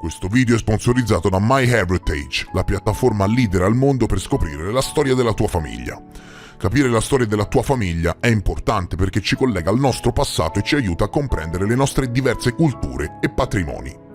Questo video è sponsorizzato da MyHeritage, la piattaforma leader al mondo per scoprire la storia della tua famiglia. Capire la storia della tua famiglia è importante perché ci collega al nostro passato e ci aiuta a comprendere le nostre diverse culture e patrimoni.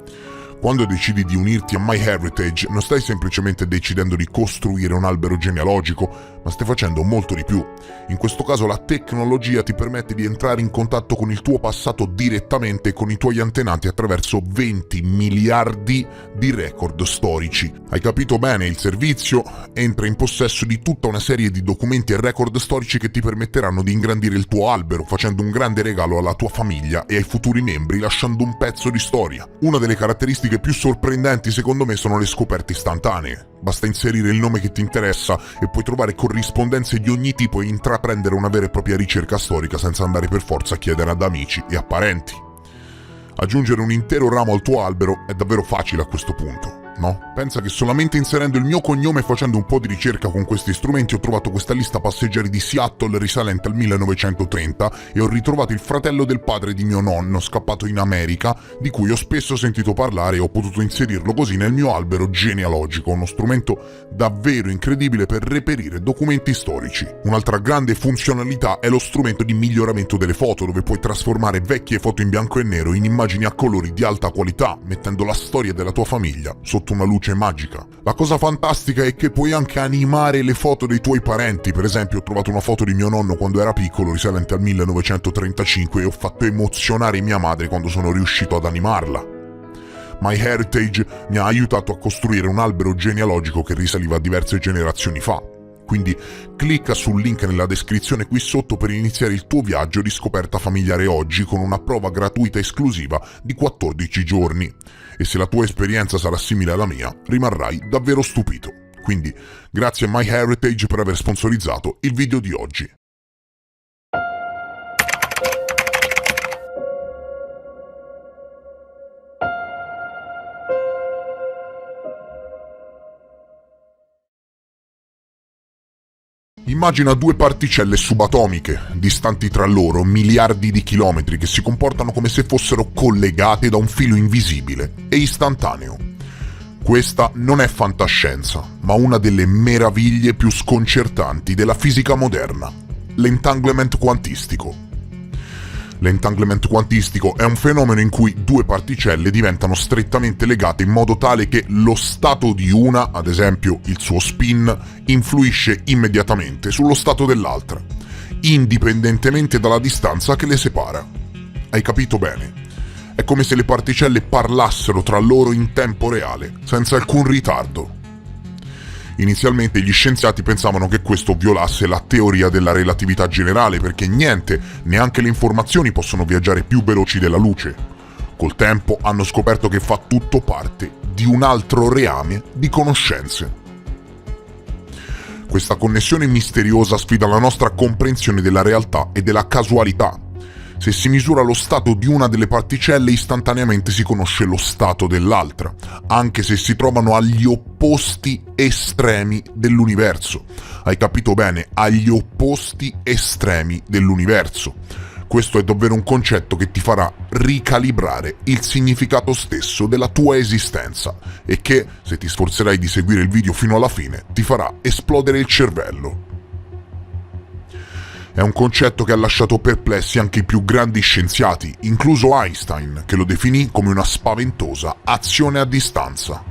Quando decidi di unirti a MyHeritage non stai semplicemente decidendo di costruire un albero genealogico, ma stai facendo molto di più. In questo caso la tecnologia ti permette di entrare in contatto con il tuo passato direttamente con i tuoi antenati attraverso 20 miliardi di record storici. Hai capito bene? Il servizio entra in possesso di tutta una serie di documenti e record storici che ti permetteranno di ingrandire il tuo albero, facendo un grande regalo alla tua famiglia e ai futuri membri, lasciando un pezzo di storia. Una delle caratteristiche più sorprendenti secondo me sono le scoperte istantanee. Basta inserire il nome che ti interessa e puoi trovare corrispondenze di ogni tipo e intraprendere una vera e propria ricerca storica senza andare per forza a chiedere ad amici e a parenti. Aggiungere un intero ramo al tuo albero è davvero facile a questo punto, no? Pensa che solamente inserendo il mio cognome e facendo un po' di ricerca con questi strumenti ho trovato questa lista passeggeri di Seattle risalente al 1930 e ho ritrovato il fratello del padre di mio nonno scappato in America, di cui ho spesso sentito parlare e ho potuto inserirlo così nel mio albero genealogico, uno strumento davvero incredibile per reperire documenti storici. Un'altra grande funzionalità è lo strumento di miglioramento delle foto, dove puoi trasformare vecchie foto in bianco e nero in immagini a colori di alta qualità, mettendo la storia della tua famiglia sotto una luce magica. La cosa fantastica è che puoi anche animare le foto dei tuoi parenti. Per esempio ho trovato una foto di mio nonno quando era piccolo risalente al 1935 e ho fatto emozionare mia madre quando sono riuscito ad animarla. MyHeritage mi ha aiutato a costruire un albero genealogico che risaliva a diverse generazioni fa. Quindi clicca sul link nella descrizione qui sotto per iniziare il tuo viaggio di scoperta familiare oggi con una prova gratuita esclusiva di 14 giorni. E se la tua esperienza sarà simile alla mia, rimarrai davvero stupito. Quindi grazie a MyHeritage per aver sponsorizzato il video di oggi. Immagina due particelle subatomiche, distanti tra loro miliardi di chilometri, che si comportano come se fossero collegate da un filo invisibile e istantaneo. Questa non è fantascienza, ma una delle meraviglie più sconcertanti della fisica moderna, l'entanglement quantistico. L'entanglement quantistico è un fenomeno in cui due particelle diventano strettamente legate in modo tale che lo stato di una, ad esempio il suo spin, influisce immediatamente sullo stato dell'altra, indipendentemente dalla distanza che le separa. Hai capito bene? È come se le particelle parlassero tra loro in tempo reale, senza alcun ritardo. Inizialmente gli scienziati pensavano che questo violasse la teoria della relatività generale, perché niente, neanche le informazioni possono viaggiare più veloci della luce. Col tempo hanno scoperto che fa tutto parte di un altro reame di conoscenze. Questa connessione misteriosa sfida la nostra comprensione della realtà e della casualità. Se si misura lo stato di una delle particelle, istantaneamente si conosce lo stato dell'altra, anche se si trovano agli opposti estremi dell'universo. Hai capito bene? Agli opposti estremi dell'universo. Questo è davvero un concetto che ti farà ricalibrare il significato stesso della tua esistenza e che, se ti sforzerai di seguire il video fino alla fine, ti farà esplodere il cervello. È un concetto che ha lasciato perplessi anche i più grandi scienziati, incluso Einstein, che lo definì come una spaventosa azione a distanza.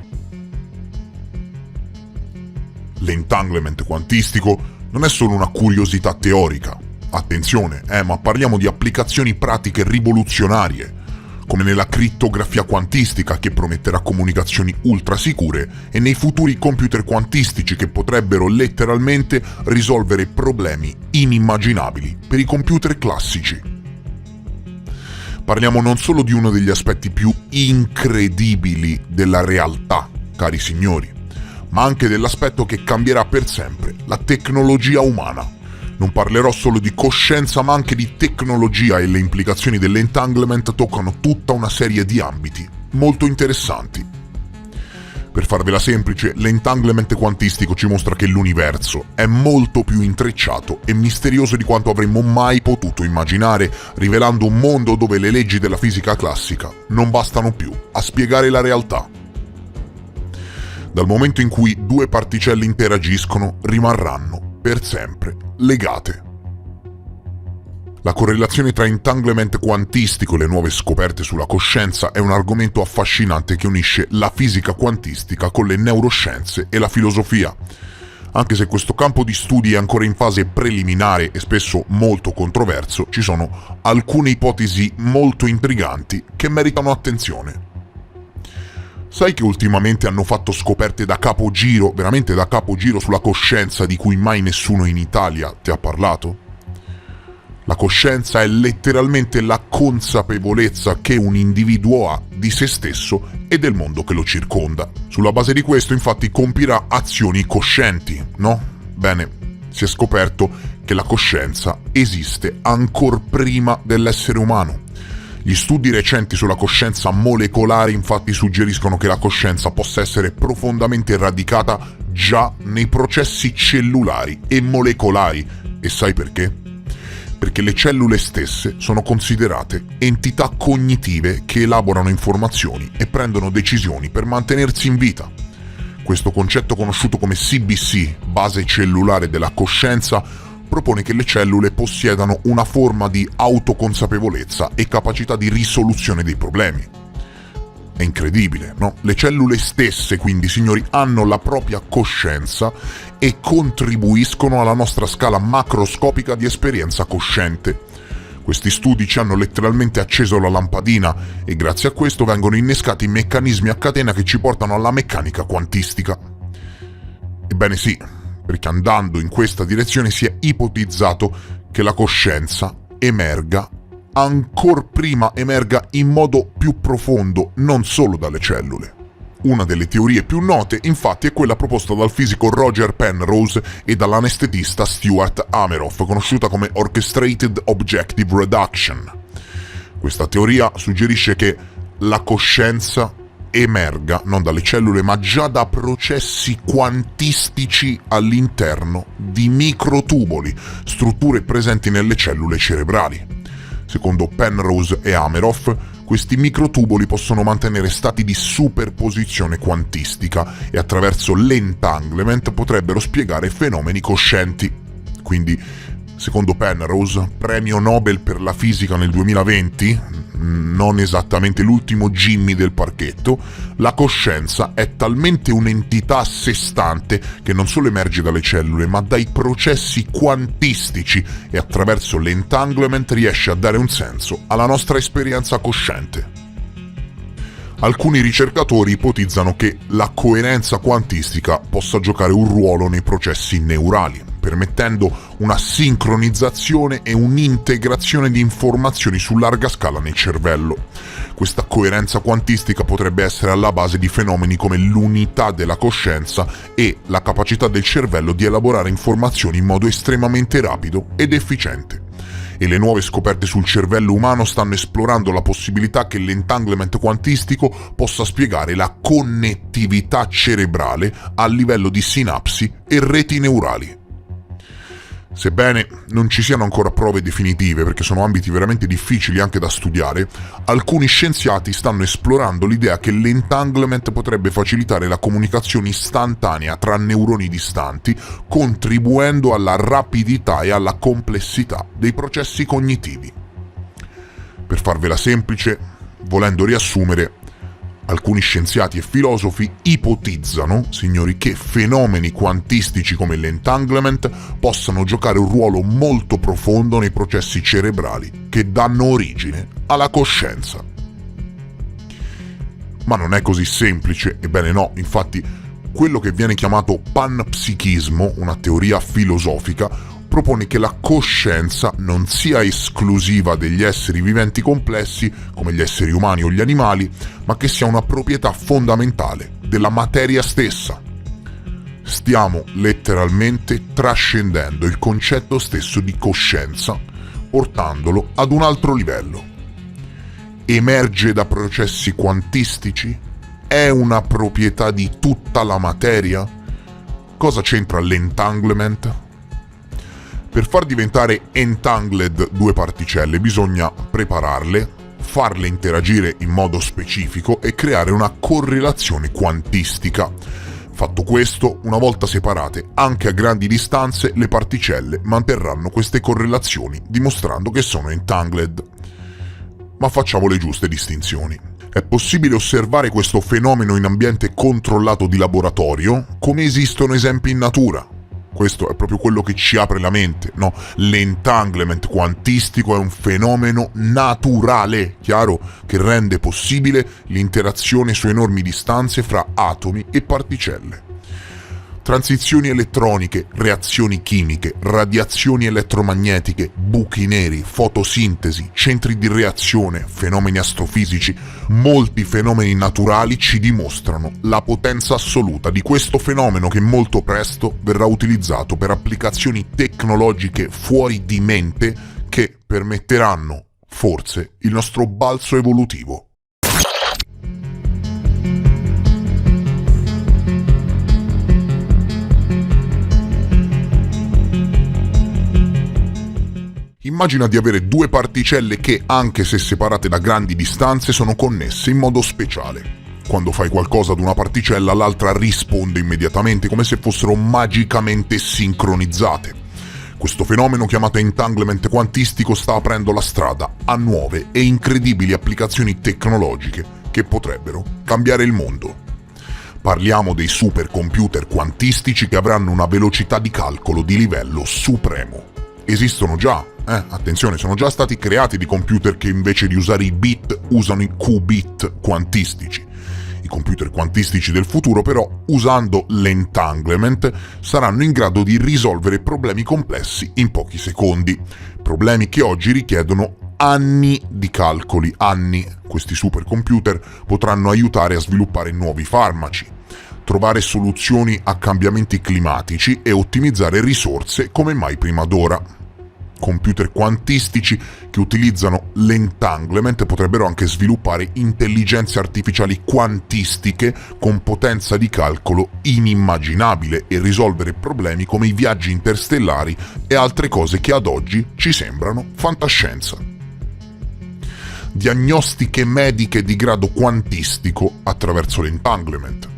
L'entanglement quantistico non è solo una curiosità teorica. Attenzione, ma parliamo di applicazioni pratiche rivoluzionarie, come nella crittografia quantistica che prometterà comunicazioni ultra sicure e nei futuri computer quantistici che potrebbero letteralmente risolvere problemi inimmaginabili per i computer classici. Parliamo non solo di uno degli aspetti più incredibili della realtà, cari signori, ma anche dell'aspetto che cambierà per sempre la tecnologia umana. Non parlerò solo di coscienza ma anche di tecnologia, e le implicazioni dell'entanglement toccano tutta una serie di ambiti molto interessanti. Per farvela semplice, l'entanglement quantistico ci mostra che l'universo è molto più intrecciato e misterioso di quanto avremmo mai potuto immaginare, rivelando un mondo dove le leggi della fisica classica non bastano più a spiegare la realtà. Dal momento in cui due particelle interagiscono, rimarranno per sempre legate. La correlazione tra entanglement quantistico e le nuove scoperte sulla coscienza è un argomento affascinante che unisce la fisica quantistica con le neuroscienze e la filosofia. Anche se questo campo di studi è ancora in fase preliminare e spesso molto controverso, ci sono alcune ipotesi molto intriganti che meritano attenzione. Sai che ultimamente hanno fatto scoperte da capogiro, veramente da capogiro, sulla coscienza di cui mai nessuno in Italia ti ha parlato? La coscienza è letteralmente la consapevolezza che un individuo ha di se stesso e del mondo che lo circonda. Sulla base di questo, infatti, compirà azioni coscienti, no? Bene, si è scoperto che la coscienza esiste ancor prima dell'essere umano. Gli studi recenti sulla coscienza molecolare infatti suggeriscono che la coscienza possa essere profondamente radicata già nei processi cellulari e molecolari. E sai perché? Perché le cellule stesse sono considerate entità cognitive che elaborano informazioni e prendono decisioni per mantenersi in vita. Questo concetto, conosciuto come CBC, base cellulare della coscienza, propone che le cellule possiedano una forma di autoconsapevolezza e capacità di risoluzione dei problemi. È incredibile, no? Le cellule stesse, quindi, signori, hanno la propria coscienza e contribuiscono alla nostra scala macroscopica di esperienza cosciente. Questi studi ci hanno letteralmente acceso la lampadina e grazie a questo vengono innescati meccanismi a catena che ci portano alla meccanica quantistica. Ebbene sì, perché andando in questa direzione si è ipotizzato che la coscienza ancor prima emerga in modo più profondo, non solo dalle cellule. Una delle teorie più note, infatti, è quella proposta dal fisico Roger Penrose e dall'anestetista Stuart Hameroff, conosciuta come Orchestrated Objective Reduction. Questa teoria suggerisce che la coscienza emerga non dalle cellule, ma già da processi quantistici all'interno di microtuboli, strutture presenti nelle cellule cerebrali. Secondo Penrose e Hameroff, questi microtuboli possono mantenere stati di superposizione quantistica e attraverso l'entanglement potrebbero spiegare fenomeni coscienti. Quindi, secondo Penrose, premio Nobel per la fisica nel 2020, non esattamente l'ultimo Jimmy del parchetto, la coscienza è talmente un'entità a sé stante che non solo emerge dalle cellule, ma dai processi quantistici e attraverso l'entanglement riesce a dare un senso alla nostra esperienza cosciente. Alcuni ricercatori ipotizzano che la coerenza quantistica possa giocare un ruolo nei processi neurali, permettendo una sincronizzazione e un'integrazione di informazioni su larga scala nel cervello. Questa coerenza quantistica potrebbe essere alla base di fenomeni come l'unità della coscienza e la capacità del cervello di elaborare informazioni in modo estremamente rapido ed efficiente. E le nuove scoperte sul cervello umano stanno esplorando la possibilità che l'entanglement quantistico possa spiegare la connettività cerebrale a livello di sinapsi e reti neurali. Sebbene non ci siano ancora prove definitive, perché sono ambiti veramente difficili anche da studiare, alcuni scienziati stanno esplorando l'idea che l'entanglement potrebbe facilitare la comunicazione istantanea tra neuroni distanti, contribuendo alla rapidità e alla complessità dei processi cognitivi. Per farvela semplice, volendo riassumere, alcuni scienziati e filosofi ipotizzano, signori, che fenomeni quantistici come l'entanglement possano giocare un ruolo molto profondo nei processi cerebrali che danno origine alla coscienza. Ma non è così semplice, ebbene no, infatti quello che viene chiamato panpsichismo, una teoria filosofica, propone che la coscienza non sia esclusiva degli esseri viventi complessi, come gli esseri umani o gli animali, ma che sia una proprietà fondamentale della materia stessa. Stiamo letteralmente trascendendo il concetto stesso di coscienza, portandolo ad un altro livello. Emerge da processi quantistici? È una proprietà di tutta la materia? Cosa c'entra l'entanglement? Per far diventare entangled due particelle bisogna prepararle, farle interagire in modo specifico e creare una correlazione quantistica. Fatto questo, una volta separate anche a grandi distanze, le particelle manterranno queste correlazioni, dimostrando che sono entangled. Ma facciamo le giuste distinzioni. È possibile osservare questo fenomeno in ambiente controllato di laboratorio, come esistono esempi in natura. Questo è proprio quello che ci apre la mente, no? L'entanglement quantistico è un fenomeno naturale, chiaro, che rende possibile l'interazione su enormi distanze fra atomi e particelle. Transizioni elettroniche, reazioni chimiche, radiazioni elettromagnetiche, buchi neri, fotosintesi, centri di reazione, fenomeni astrofisici, molti fenomeni naturali ci dimostrano la potenza assoluta di questo fenomeno che molto presto verrà utilizzato per applicazioni tecnologiche fuori di mente che permetteranno, forse, il nostro balzo evolutivo. Immagina di avere due particelle che, anche se separate da grandi distanze, sono connesse in modo speciale. Quando fai qualcosa ad una particella, l'altra risponde immediatamente, come se fossero magicamente sincronizzate. Questo fenomeno, chiamato entanglement quantistico, sta aprendo la strada a nuove e incredibili applicazioni tecnologiche che potrebbero cambiare il mondo. Parliamo dei supercomputer quantistici che avranno una velocità di calcolo di livello supremo. Esistono già, attenzione, sono già stati creati dei computer che invece di usare i bit usano i qubit quantistici. I computer quantistici del futuro però, usando l'entanglement, saranno in grado di risolvere problemi complessi in pochi secondi. Problemi che oggi richiedono anni di calcoli, anni. Questi supercomputer potranno aiutare a sviluppare nuovi farmaci, trovare soluzioni a cambiamenti climatici e ottimizzare risorse come mai prima d'ora. Computer quantistici che utilizzano l'entanglement potrebbero anche sviluppare intelligenze artificiali quantistiche con potenza di calcolo inimmaginabile e risolvere problemi come i viaggi interstellari e altre cose che ad oggi ci sembrano fantascienza. Diagnostiche mediche di grado quantistico attraverso l'entanglement.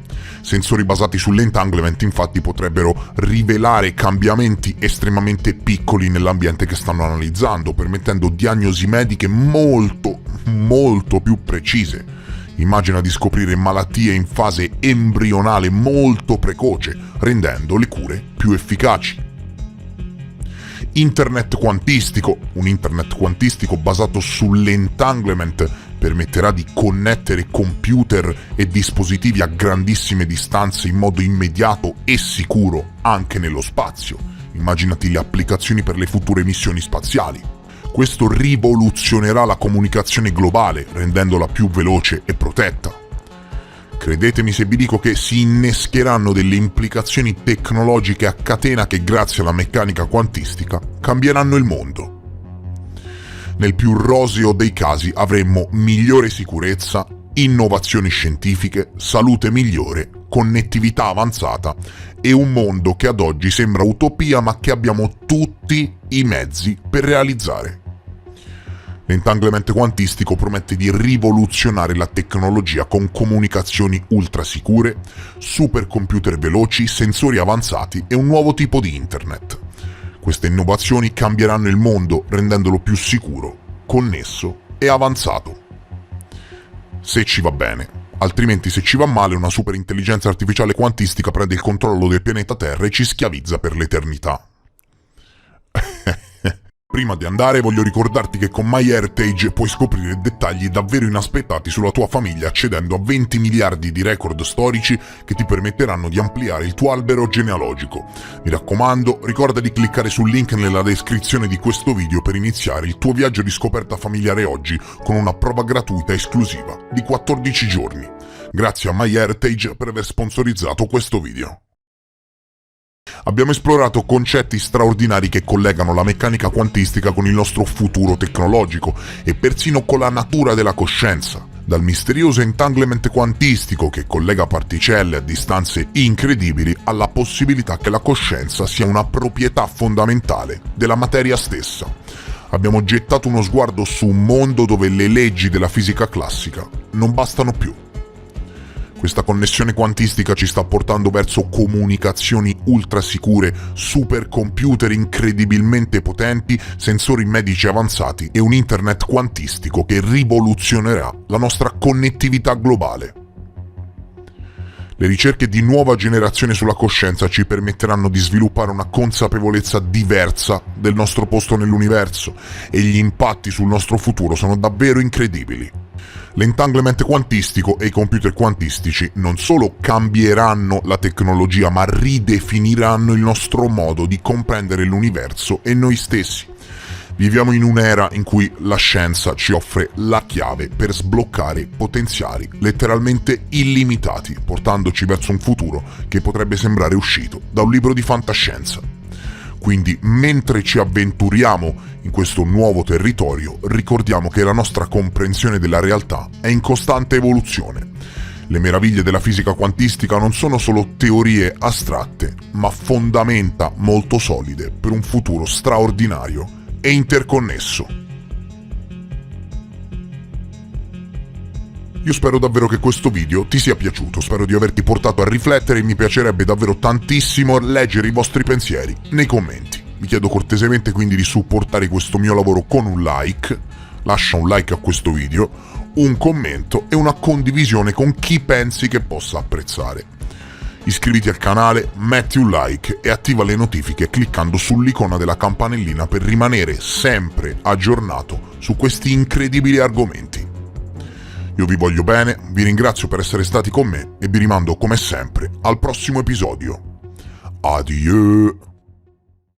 Sensori basati sull'entanglement infatti potrebbero rivelare cambiamenti estremamente piccoli nell'ambiente che stanno analizzando, permettendo diagnosi mediche molto più precise. Immagina di scoprire malattie in fase embrionale molto precoce, rendendo le cure più efficaci. Internet quantistico. Un internet quantistico basato sull'entanglement permetterà di connettere computer e dispositivi a grandissime distanze in modo immediato e sicuro anche nello spazio. Immaginati le applicazioni per le future missioni spaziali. Questo rivoluzionerà la comunicazione globale, rendendola più veloce e protetta. Credetemi se vi dico che si innescheranno delle implicazioni tecnologiche a catena che, grazie alla meccanica quantistica, cambieranno il mondo. Nel più roseo dei casi avremmo migliore sicurezza, innovazioni scientifiche, salute migliore, connettività avanzata e un mondo che ad oggi sembra utopia ma che abbiamo tutti i mezzi per realizzare. L'entanglement quantistico promette di rivoluzionare la tecnologia con comunicazioni ultra sicure, supercomputer veloci, sensori avanzati e un nuovo tipo di internet. Queste innovazioni cambieranno il mondo rendendolo più sicuro, connesso e avanzato. Se ci va bene, altrimenti se ci va male una superintelligenza artificiale quantistica prende il controllo del pianeta Terra e ci schiavizza per l'eternità. Prima di andare voglio ricordarti che con MyHeritage puoi scoprire dettagli davvero inaspettati sulla tua famiglia accedendo a 20 miliardi di record storici che ti permetteranno di ampliare il tuo albero genealogico. Mi raccomando, ricorda di cliccare sul link nella descrizione di questo video per iniziare il tuo viaggio di scoperta familiare oggi con una prova gratuita esclusiva di 14 giorni. Grazie a MyHeritage per aver sponsorizzato questo video. Abbiamo esplorato concetti straordinari che collegano la meccanica quantistica con il nostro futuro tecnologico e persino con la natura della coscienza, dal misterioso entanglement quantistico che collega particelle a distanze incredibili alla possibilità che la coscienza sia una proprietà fondamentale della materia stessa. Abbiamo gettato uno sguardo su un mondo dove le leggi della fisica classica non bastano più. Questa connessione quantistica ci sta portando verso comunicazioni ultra sicure, supercomputer incredibilmente potenti, sensori medici avanzati e un internet quantistico che rivoluzionerà la nostra connettività globale. Le ricerche di nuova generazione sulla coscienza ci permetteranno di sviluppare una consapevolezza diversa del nostro posto nell'universo e gli impatti sul nostro futuro sono davvero incredibili. L'entanglement quantistico e i computer quantistici non solo cambieranno la tecnologia, ma ridefiniranno il nostro modo di comprendere l'universo e noi stessi. Viviamo in un'era in cui la scienza ci offre la chiave per sbloccare potenziali letteralmente illimitati, portandoci verso un futuro che potrebbe sembrare uscito da un libro di fantascienza. Quindi, mentre ci avventuriamo in questo nuovo territorio, ricordiamo che la nostra comprensione della realtà è in costante evoluzione. Le meraviglie della fisica quantistica non sono solo teorie astratte, ma fondamenta molto solide per un futuro straordinario e interconnesso. Io spero davvero che questo video ti sia piaciuto, spero di averti portato a riflettere e mi piacerebbe davvero tantissimo leggere i vostri pensieri nei commenti. Vi chiedo cortesemente quindi di supportare questo mio lavoro con un like, lascia un like a questo video, un commento e una condivisione con chi pensi che possa apprezzare. Iscriviti al canale, metti un like e attiva le notifiche cliccando sull'icona della campanellina per rimanere sempre aggiornato su questi incredibili argomenti. Io vi voglio bene, vi ringrazio per essere stati con me e vi rimando come sempre al prossimo episodio. Adieu!